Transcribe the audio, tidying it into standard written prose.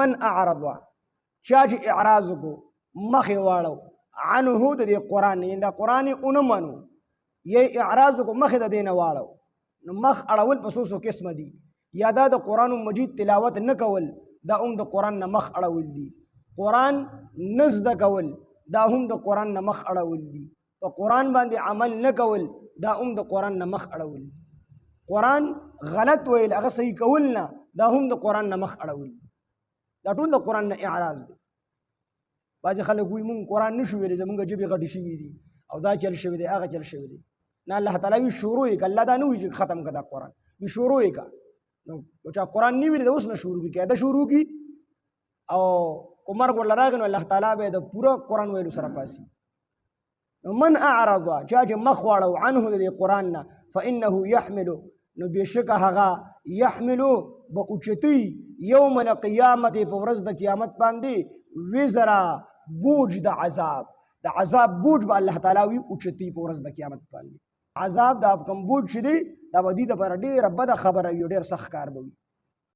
من اعرض چا چې اعراض کو مخې واړو عنه د دې قرآن نه دا قرآن یې ونه منو یې اعراض کو مخې د دې نه واړو نو مخ اړول په څو څو قسمه دي یا دا د قرآن مجید تلاوت نه کول دا هم د قرآن نه مخ اړول دي قرآن نه زده کول دا هم د قرآن نه مخ اړول دي په قرآن باندې عمل نه کول دا هم د قرآن نه مخ اړول دي قرآن غلط ویل هغه صحیح کول نه دا هم د قرآن نه مخ اړول دي دا ټول د قرآن نه اعراض دی بعضې خلک وایي مونږ قرآن نه شو ویلی زمونږ ژبې غټې شوي دي او دا چل شوی دی هغه چل شوی دی نه الله تعالی وي شروع یې که الله دا نه وایي چې ختم که دا قرآن وي شروع یې که نو چا قرآن نه ویلی د اوس نه شروع کړي که دا شروع کړي او که مرګ ورله راغی نو الله تعالی به یې د پوره قرآن ویلو سره پاسي نو من اعرض چا چې مخ واړو عنه د دې قرآن نه فانه یحملو نو بېشکه هغه یحملو به اوچتوي یوم القیامت په ورځ د قیامت باندې وزرا بوج د عذاب د عذاب بوج به الله تعالی وي اوچتوي په ورځ د قیامت باندې عذاب دا کوم بوج چې دی دا به دوی دپاره ډېره بده خبره وي او ډېر سخت کار به وي